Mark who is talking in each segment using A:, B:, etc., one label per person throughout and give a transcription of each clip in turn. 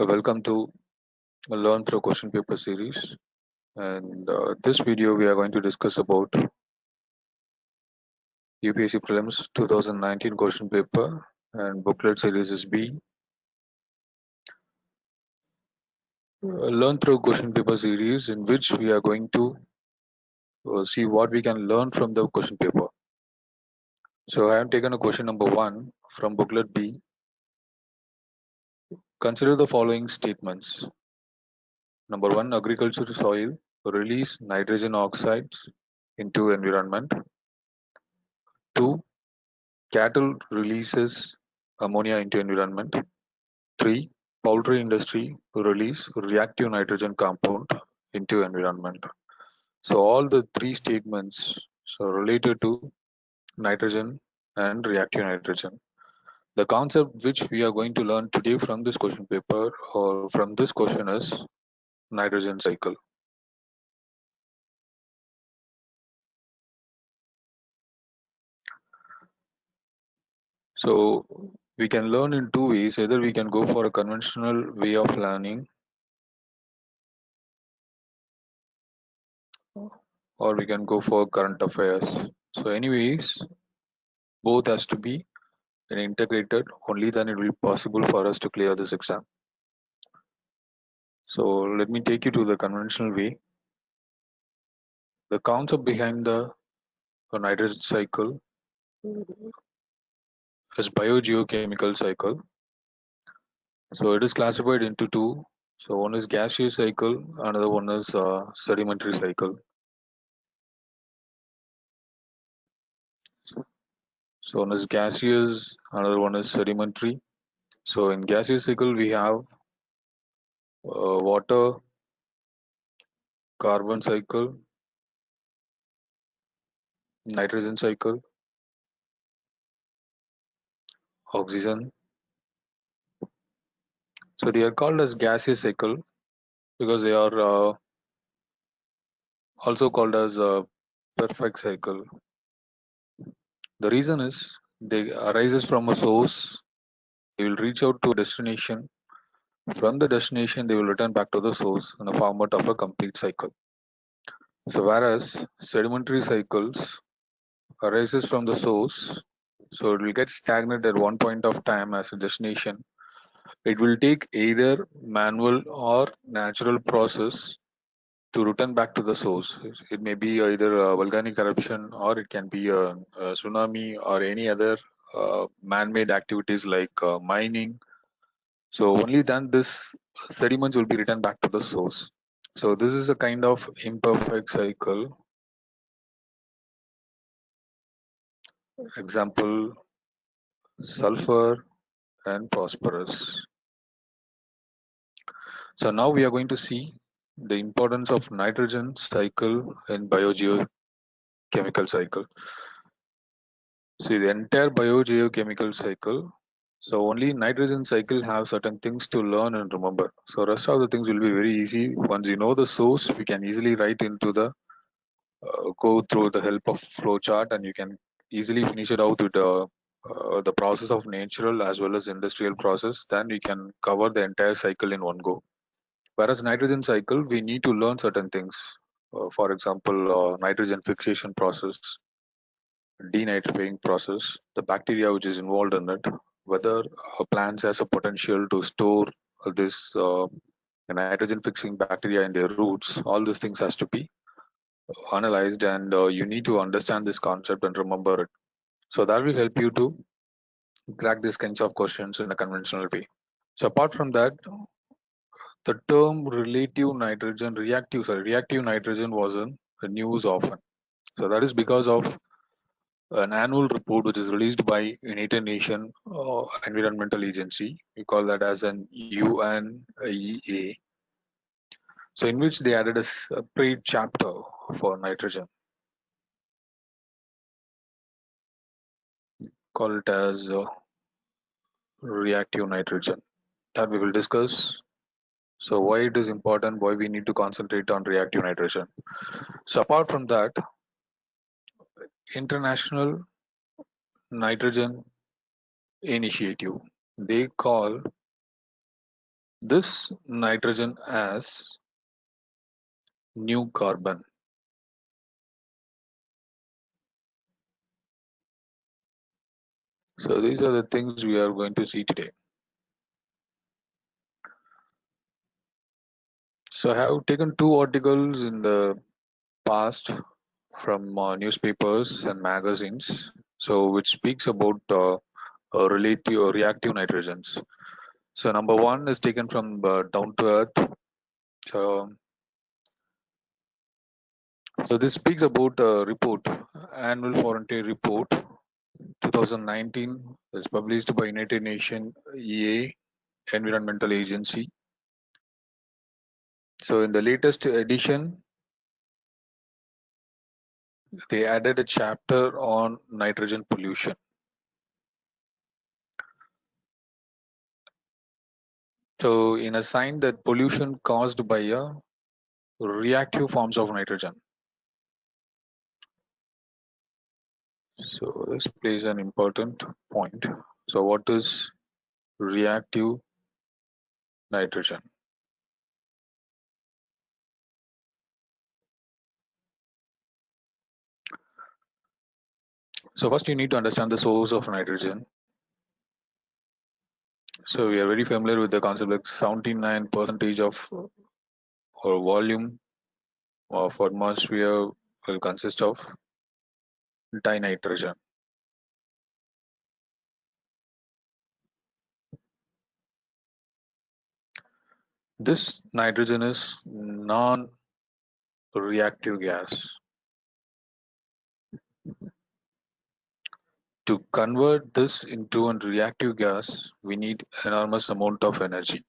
A: Welcome to Learn Through Question Paper series. And this video we are going to discuss about UPSC Prelims 2019 question paper and booklet series is B. Learn Through Question Paper series in which we are going to see what we can learn from the question paper. So I have taken a question number 1 from booklet B. Consider the following statements. Number 1, agriculture soil release nitrogen oxides into environment. 2, cattle releases ammonia into environment. 3, poultry industry release reactive nitrogen compound into environment. So all the three statements related to nitrogen and reactive nitrogen. The concept which we are going to learn today from this question paper or from this question is nitrogen cycle. So we can learn in two ways. Either we can go for a conventional way of learning or we can go for current affairs. So anyways, both has to be integrated, only then it will be possible for us to clear this exam. So let me take you to the conventional way. The concept behind the nitrogen cycle is biogeochemical cycle. So it is classified into two. So one is gaseous cycle, another one is sedimentary cycle. So one is gaseous, another one is sedimentary. So in gaseous cycle we have water, carbon cycle, nitrogen cycle, oxygen. So they are called as gaseous cycle because they are also called as a perfect cycle. The reason is they arises from a source. They will reach out to a destination. From the destination, they will return back to the source in a format of a complete cycle. So whereas sedimentary cycles arises from the source, so it will get stagnant at one point of time as a destination. It will take either manual or natural process to return back to the source. It may be either a volcanic eruption or it can be a tsunami or any other man-made activities like mining. So only then this sediments will be returned back to the source. So this is a kind of imperfect cycle. Example, sulfur and phosphorus. So now we are going to see the importance of nitrogen cycle in biogeochemical cycle. See the entire biogeochemical cycle. So only nitrogen cycle have certain things to learn and remember. So rest of the things will be very easy. Once you know the source, we can easily write into the go through the help of flowchart, and you can easily finish it out with the process of natural as well as industrial process. Then we can cover the entire cycle in one go. Whereas nitrogen cycle, we need to learn certain things. For example, nitrogen fixation process, denitrifying process, the bacteria which is involved in it, whether plants has a potential to store this nitrogen fixing bacteria in their roots. All these things has to be analyzed, and you need to understand this concept and remember it. So that will help you to crack these kinds of questions in a conventional way. So apart from that, the term reactive nitrogen was in the news often. So that is because of an annual report which is released by United Nations Environmental Agency. We call that as an UNEA. So in which they added a separate chapter for nitrogen. Call it as reactive nitrogen. That we will discuss. So why it is important, why we need to concentrate on reactive nitrogen. So apart from that, International Nitrogen Initiative, they call this nitrogen as new carbon. So these are the things we are going to see today. So I have taken two articles in the past from newspapers and magazines, so which speaks about relative or reactive nitrogens. So number one is taken from Down to Earth. So, so this speaks about a report, annual voluntary report 2019 is published by United Nations EA Environmental Agency. So in the latest edition, they added a chapter on nitrogen pollution. So in a sign that pollution caused by a reactive forms of nitrogen. So this plays an important point. So what is reactive nitrogen? So first you need to understand the source of nitrogen. So we are very familiar with the concept like 79% of or volume of atmosphere will consist of dinitrogen. This nitrogen is non-reactive gas. To convert this into a reactive gas, we need enormous amount of energy.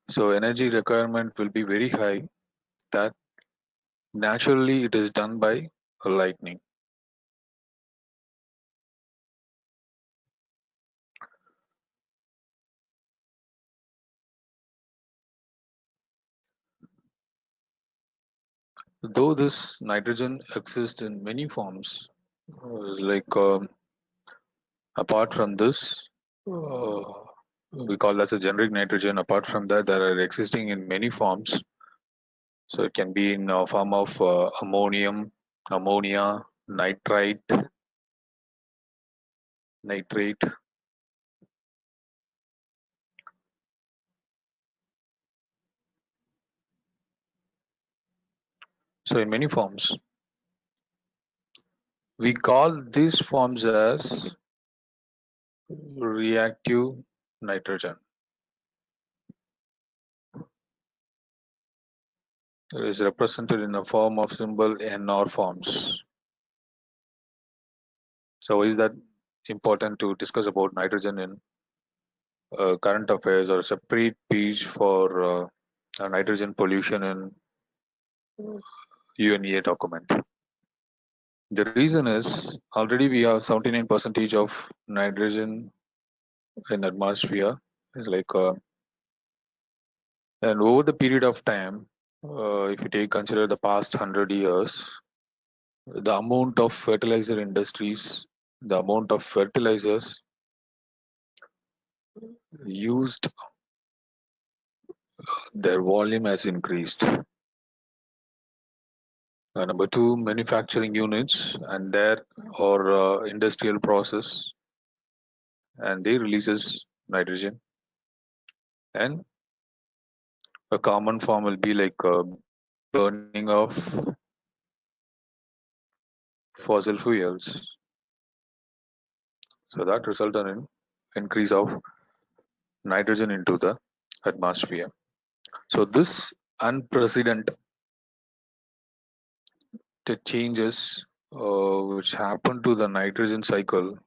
A: So energy requirement will be very high that naturally it is done by lightning. Though this nitrogen exists in many forms, like apart from this, we call as a generic nitrogen. Apart from that, there are existing in many forms. So it can be in a form of ammonium, ammonia, nitrite, nitrate. So in many forms, we call these forms as reactive nitrogen. It is represented in the form of symbol NR forms. So is that important to discuss about nitrogen in current affairs or separate page for nitrogen pollution in UNEA document? The reason is already we have 79% of nitrogen in atmosphere. Is like and over the period of time, if you take consider the past 100 years, the amount of fertilizer industries, the amount of fertilizers used, their volume has increased. Number two, manufacturing units and their or industrial process, and they releases nitrogen. And a common form will be like burning of fossil fuels. So that resulted in increase of nitrogen into the atmosphere. So this unprecedented changes which happened to the nitrogen cycle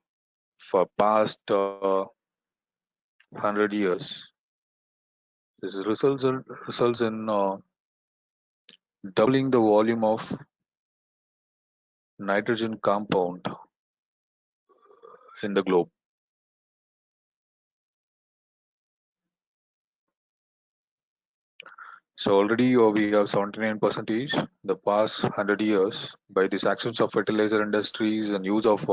A: for past 100 years. This results in doubling the volume of nitrogen compound in the globe. So already we have 79% the past 100 years by these actions of fertilizer industries and use of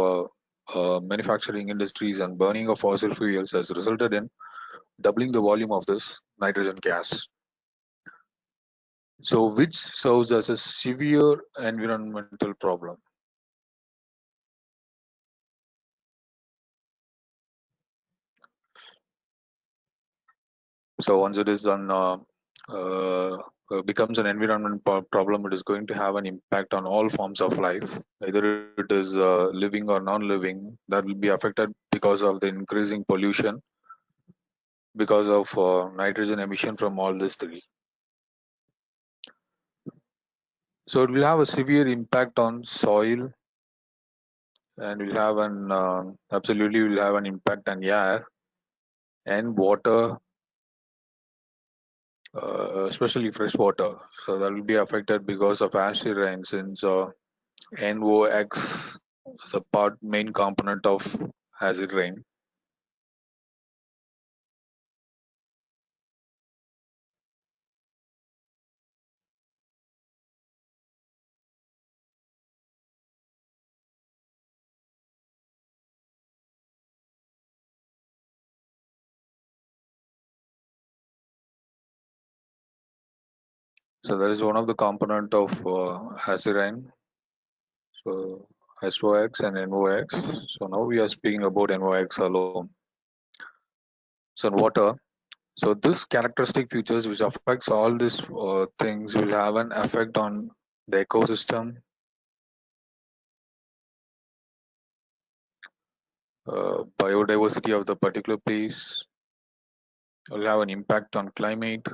A: manufacturing industries and burning of fossil fuels has resulted in doubling the volume of this nitrogen gas. So, which serves as a severe environmental problem. So, once it is done, becomes an environment problem, it is going to have an impact on all forms of life, either it is living or non-living, that will be affected because of the increasing pollution, because of nitrogen emission from all these three. So it will have a severe impact on soil, and will have an absolutely will have an impact on air and water, especially fresh water. So that will be affected because of acid rain, since NOx is a main component of acid rain. So that is one of the component of acid rain. So SOx and NOx. So now we are speaking about NOx alone. So water. So this characteristic features which affects all these things will have an effect on the ecosystem, biodiversity of the particular place, will have an impact on climate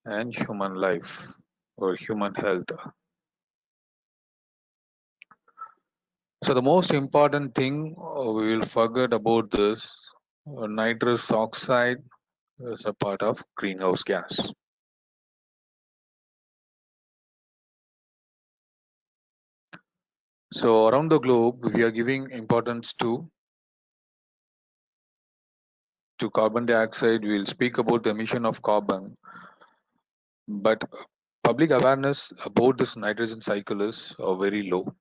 A: and human life or human health. So the most important thing we will forget about this, nitrous oxide is a part of greenhouse gas. So around the globe, we are giving importance to carbon dioxide. We'll speak about the emission of carbon, but public awareness about this nitrogen cycle is very low.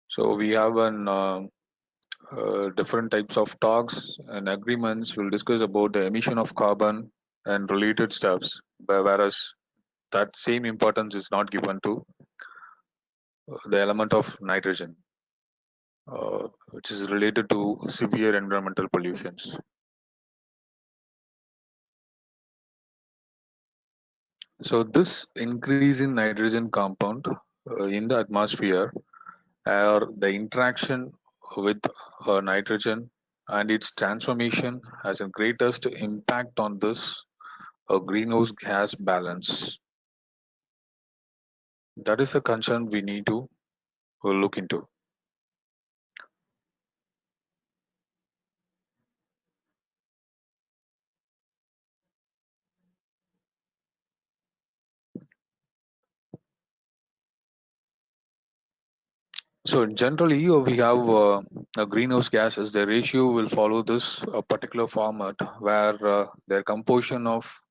A: So we have an different types of talks and agreements. We'll discuss about the emission of carbon and related stuffs, whereas that same importance is not given to the element of nitrogen, which is related to severe environmental pollutions. So this increase in nitrogen compound in the atmosphere, or the interaction with nitrogen and its transformation, has a greatest impact on this greenhouse gas balance. That is a concern we need to look into. So generally, we have a greenhouse gases. The ratio will follow this particular format where their composition of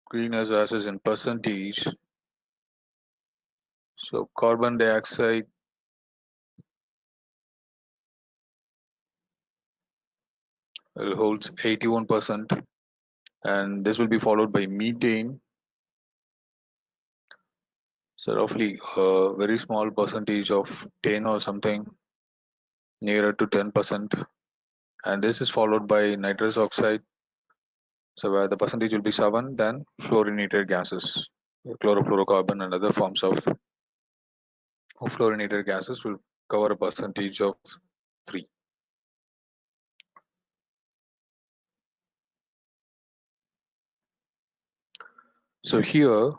A: greenhouse gases in percentage. So carbon dioxide holds 81%, and this will be followed by methane. So roughly a very small percentage of 10 or something, nearer to 10%. And this is followed by nitrous oxide. So where the percentage will be 7, then fluorinated gases, chlorofluorocarbon and other forms of fluorinated gases will cover a percentage of 3. So here,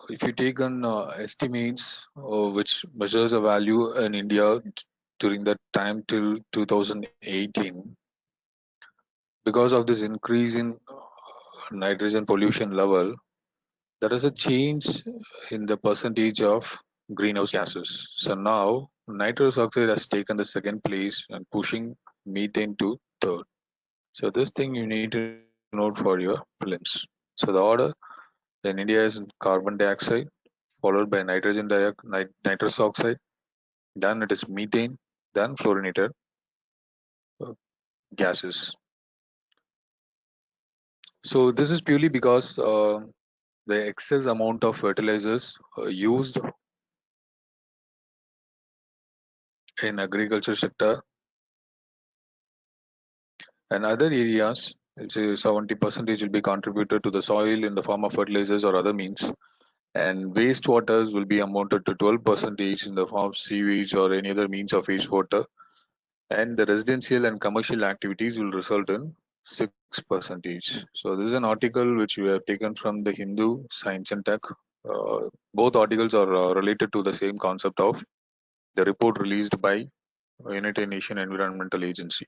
A: if you take an estimates which measures a value in India during that time till 2018, because of this increase in nitrogen pollution level, there is a change in the percentage of greenhouse gases. So now nitrous oxide has taken the second place and pushing methane to third. So this thing you need to note for your prelims. So the order in India is carbon dioxide, followed by nitrous oxide, then it is methane, then fluorinated uh, gases. So this is purely because the excess amount of fertilizers used in agriculture sector and other areas, let's say 70% will be contributed to the soil in the form of fertilizers or other means, and wastewaters will be amounted to 12% in the form of sewage or any other means of wastewater, and the residential and commercial activities will result in 6%. So this is an article which we have taken from the Hindu Science and Tech. Both articles are related to the same concept of the report released by United Nations Environmental Agency.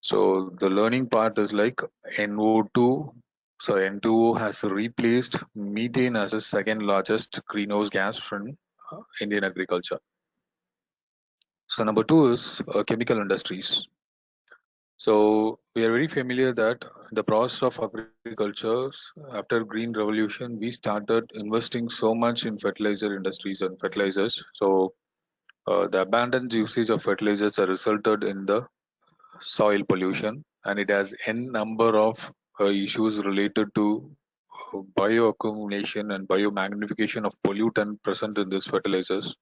A: So the learning part is like NO2. So N2O has replaced methane as the second largest greenhouse gas from Indian agriculture. So number two is chemical industries. So we are very familiar that the process of agriculture after green revolution, we started investing so much in fertilizer industries and fertilizers. So the abundant usage of fertilizers has resulted in the soil pollution, and it has n number of issues related to bioaccumulation and biomagnification of pollutant present in these fertilizers.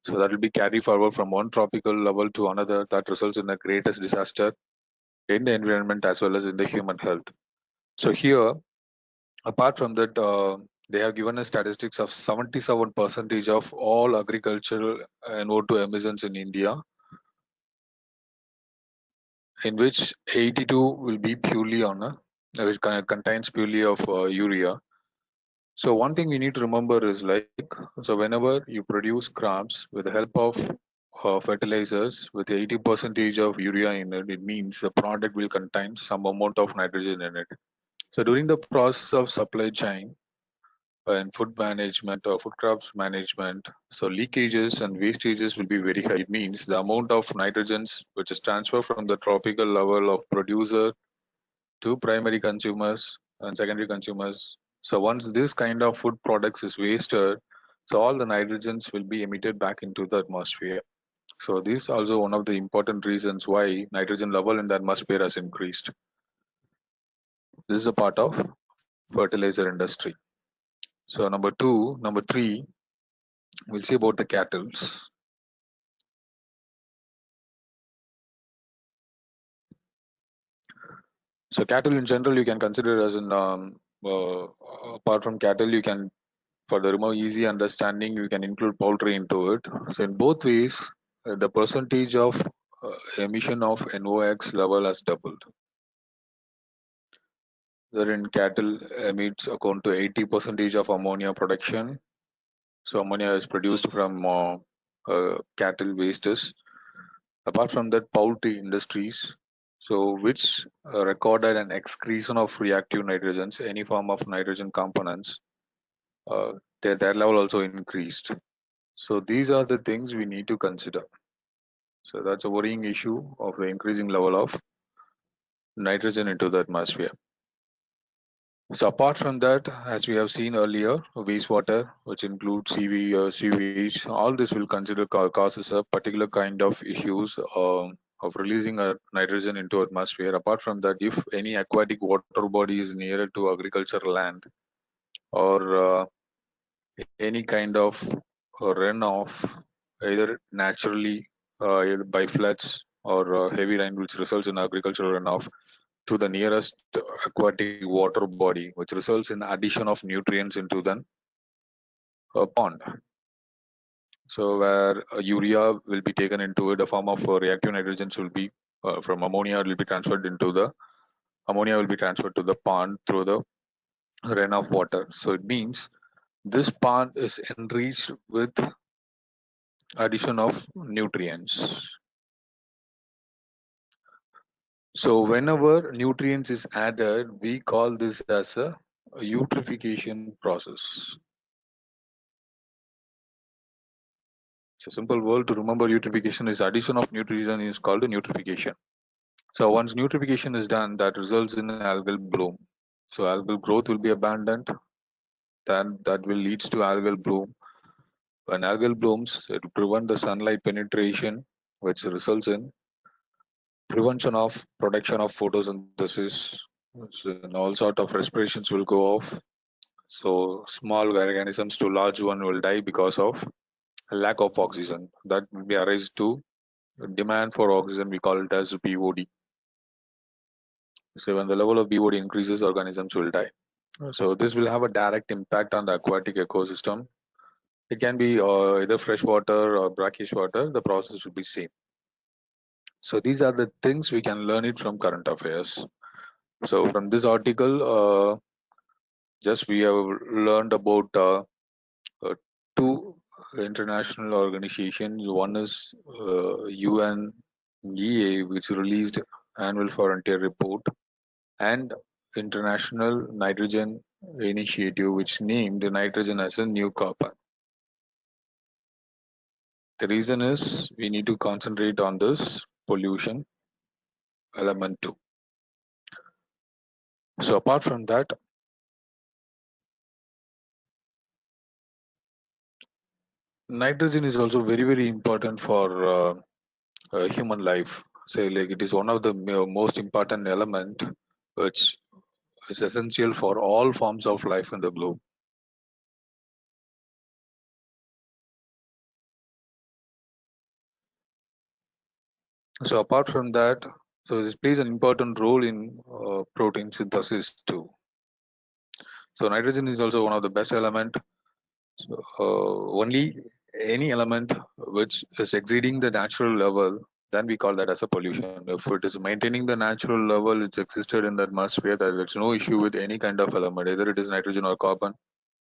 A: So that will be carried forward from one tropical level to another that results in the greatest disaster in the environment as well as in the human health. So here, apart from that, they have given us statistics of 77% of all agricultural NO2 emissions in India, in which 82 will be purely on which contains purely of urea. So one thing we need to remember is like, so whenever you produce crops with the help of fertilizers with 80 percentage of urea in it, it means the product will contain some amount of nitrogen in it. So during the process of supply chain and food management or food crops management, so leakages and wastages will be very high. It means the amount of nitrogens which is transferred from the tropical level of producer to primary consumers and secondary consumers. So once this kind of food products is wasted, so all the nitrogens will be emitted back into the atmosphere. So this is also one of the important reasons why nitrogen level in the atmosphere has increased. This is a part of fertilizer industry. So number three, we'll see about the cattle. So cattle in general, you can consider as an apart from cattle, you can for the more easy understanding, you can include poultry into it. So in both ways, the percentage of emission of NOx level has doubled. Wherein cattle emits account to 80 percentage of ammonia production. So ammonia is produced from cattle wastes. Apart from that, poultry industries, so which recorded an excretion of reactive nitrogens, any form of nitrogen components, uh, their level also increased. So these are the things we need to consider. So that's a worrying issue of the increasing level of nitrogen into the atmosphere. So apart from that, as we have seen earlier, wastewater, which includes sewage, all this will consider causes a particular kind of issues of releasing nitrogen into atmosphere. Apart from that, if any aquatic water body is nearer to agricultural land or any kind of runoff, either naturally either by floods or heavy rain, which results in agricultural runoff to the nearest aquatic water body, which results in addition of nutrients into the pond. So where urea will be taken into it, a form of reactive nitrogens will be from ammonia will be transferred into the ammonia will be transferred to the pond through the runoff water. So it means this pond is enriched with addition of nutrients. So whenever nutrients is added, we call this as a eutrophication process. So simple word to remember eutrophication is addition of nutrition is called eutrophication. So once eutrophication is done, that results in algal bloom. So algal growth will be abundant, then that will leads to algal bloom. When algal blooms, it will prevent the sunlight penetration, which results in prevention of production of photosynthesis. So, and all sort of respirations will go off. So small organisms to large one will die because of lack of oxygen. That will be arise to demand for oxygen. We call it as BOD. So when the level of BOD increases, organisms will die. So this will have a direct impact on the aquatic ecosystem. It can be either fresh water or brackish water. The process will be same. So these are the things we can learn it from current affairs. So from this article, just we have learned about uh, two international organizations. One is UNEA, which released annual frontier report, and International Nitrogen Initiative, which named nitrogen as a new carbon. The reason is we need to concentrate on this pollution element too. So apart from that, nitrogen is also very important for human life. So like it is one of the most important element which is essential for all forms of life in the globe. So apart from that, so this plays an important role in protein synthesis too. So nitrogen is also one of the best element. So only any element which is exceeding the natural level, then we call that as a pollution. If it is maintaining the natural level, it's existed in the atmosphere, that there's no issue with any kind of element, either it is nitrogen or carbon.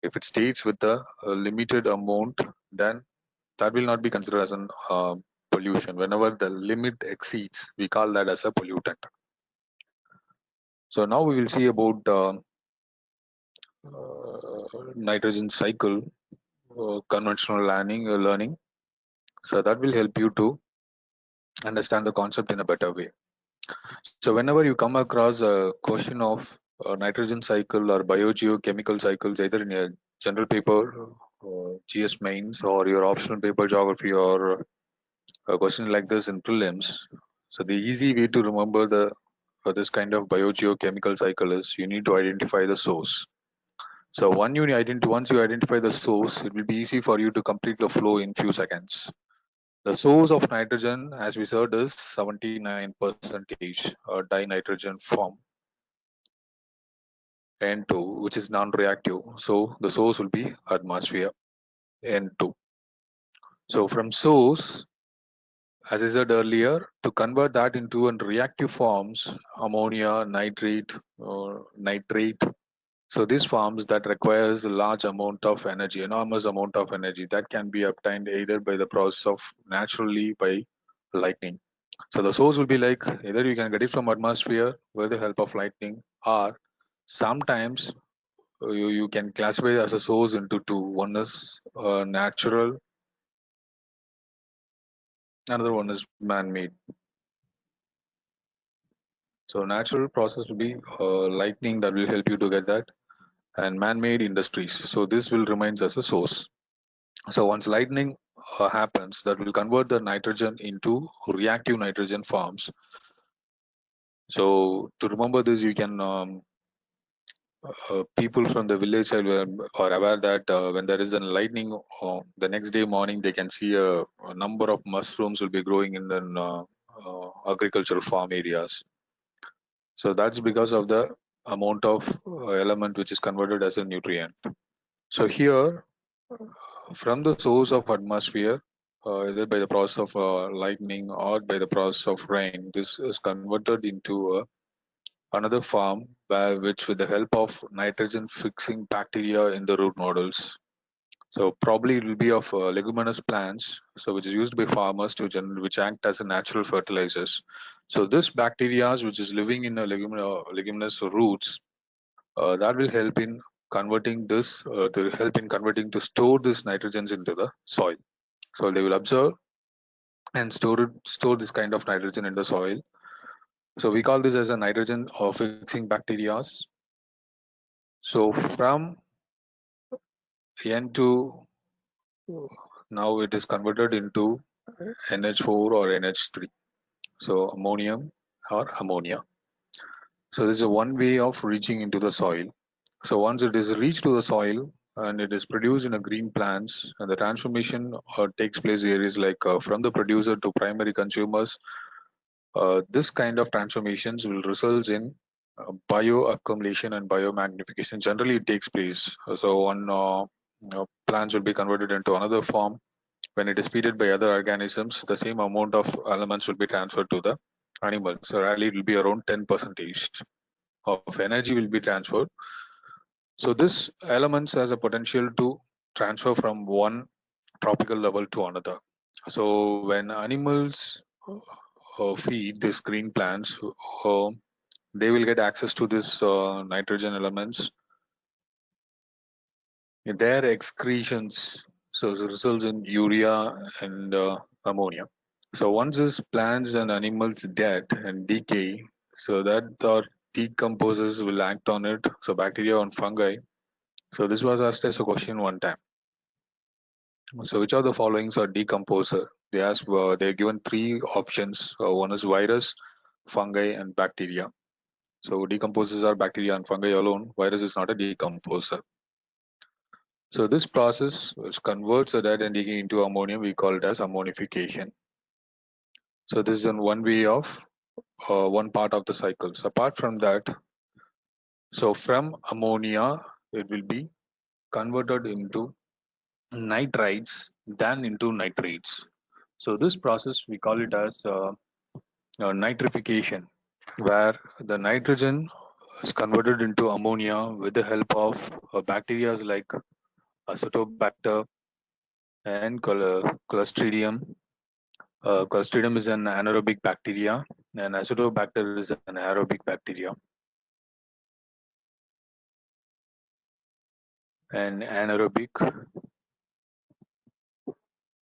A: If it stays with the limited amount, then that will not be considered as an pollution. Whenever the limit exceeds, we call that as a pollutant. So now we will see about nitrogen cycle, conventional learning. So that will help you to understand the concept in a better way. So whenever you come across a question of nitrogen cycle or biogeochemical cycles, either in a general paper, GS mains, or your optional paper geography, or a question like this in prelims. So the easy way to remember the this kind of biogeochemical cycle is you need to identify the source. So once you identify the source, it will be easy for you to complete the flow in few seconds. The source of nitrogen, as we said, is 79% dinitrogen form N2, which is non-reactive. So the source will be atmosphere N2. So from source, as I said earlier, to convert that into reactive forms, ammonia, nitrate, or nitrate. So these forms that requires a large amount of energy, enormous amount of energy that can be obtained either by the process of naturally by lightning. So the source will be like either you can get it from atmosphere with the help of lightning, or sometimes you can classify it as a source into two. One is natural, another one is man-made. So natural process will be lightning that will help you to get that, and man-made industries. So this will remains as a source. So once lightning happens, that will convert the nitrogen into reactive nitrogen forms. So to remember this, you can people from the village are aware that when there is a lightning, the next day morning they can see a number of mushrooms will be growing in the agricultural farm areas. So that's because of the amount of element which is converted as a nutrient. So here, from the source of atmosphere, either by the process of lightning or by the process of rain, this is converted into another farm by which with the help of nitrogen fixing bacteria in the root nodules. So probably it will be of leguminous plants, so which is used by farmers to which act as a natural fertilizers. So this bacteria which is living in a leguminous roots, that will help in converting this to help in converting to store this nitrogens into the soil. So they will observe and store this kind of nitrogen in the soil. So we call this as a nitrogen fixing bacteria. So from N2, now it is converted into NH4 or NH3. So ammonium or ammonia. So this is one way of reaching into the soil. So once it is reached to the soil and it is produced in a green plants, and the transformation takes place areas like from the producer to primary consumers. This kind of transformations will result in bioaccumulation and biomagnification. Generally, it takes place. So one plants will be converted into another form. When it is feeded by other organisms, the same amount of elements will be transferred to the animals. So rarely it will be around 10% of energy will be transferred. So this elements has a potential to transfer from one tropical level to another. So when animals feed these green plants, uh, they will get access to this nitrogen elements. Their excretions so it results in urea and ammonia. So once these plants and animals dead and decay, so that the decomposers will act on it. So bacteria and fungi. So this was asked as a question one time. So which of the followings are decomposer? They asked. They're given three options. One is virus, fungi, and bacteria. So decomposers are bacteria and fungi alone. Virus is not a decomposer. So this process which converts the dead and decay into ammonium, we call it as ammonification. So this is in one way of one part of the cycles. Apart from that, so from ammonia, it will be converted into nitrites, then into nitrates. So this process we call it as nitrification, where the nitrogen is converted into ammonia with the help of bacteria like Acetobacter and Clostridium. Clostridium is an anaerobic bacteria, and Acetobacter is an aerobic bacteria. And anaerobic, to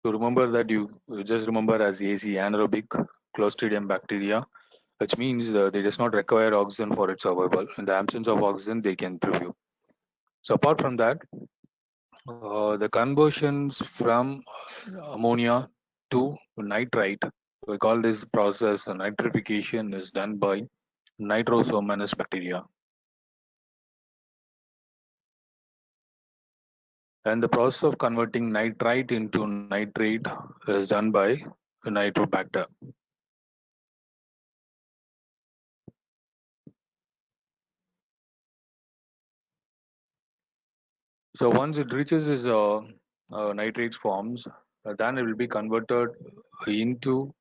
A: remember that you just remember as AC, anaerobic Clostridium bacteria, which means they does not require oxygen for its survival. In the absence of oxygen, they can thrive. So apart from that, the conversions from ammonia to nitrite, we call this process nitrification, is done by Nitrosomonas bacteria. And the process of converting nitrite into nitrate is done by Nitrobacter. So once it reaches its nitrate forms, then it will be converted into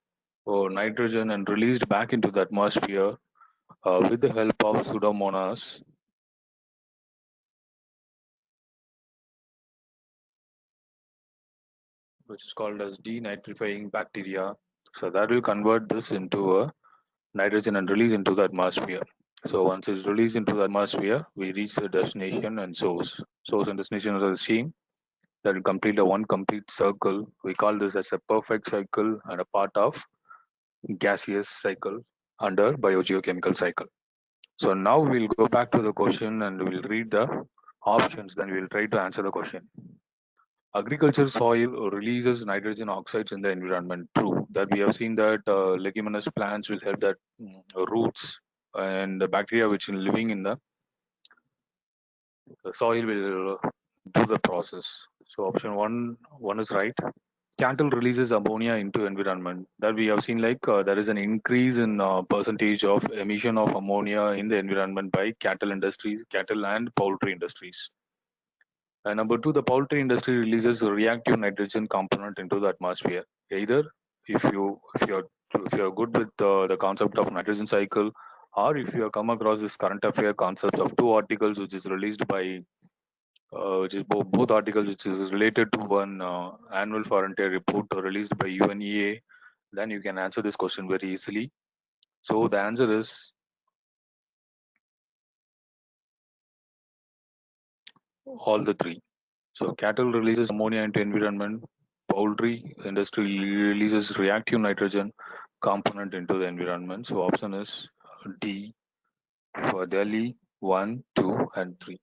A: nitrogen and released back into the atmosphere with the help of Pseudomonas. Which is called as denitrifying bacteria. So that will convert this into a nitrogen and release into the atmosphere. So once it's released into the atmosphere, we reach the destination and source. Source and destination are the same. That will complete a one complete circle. We call this as a perfect cycle and a part of gaseous cycle under biogeochemical cycle. So now we'll go back to the question and we'll read the options. Then we'll try to answer the question. Agriculture soil releases nitrogen oxides in the environment. True that we have seen that leguminous plants will help that roots and the bacteria which are living in the soil will do the process. So option one is right. Cattle releases ammonia into environment. That we have seen like there is an increase in percentage of emission of ammonia in the environment by cattle industries, cattle and poultry industries. And number two, the poultry industry releases a reactive nitrogen component into the atmosphere. Either if you're good with the concept of nitrogen cycle, or if you have come across this current affair concepts of two articles which is released by which is both articles which is related to one annual foreign trade report released by UNEA, then you can answer this question very easily. So the answer is all the three. So cattle releases ammonia into environment, poultry industry releases reactive nitrogen component into the environment. So option is D for Delhi 1, 2, and 3.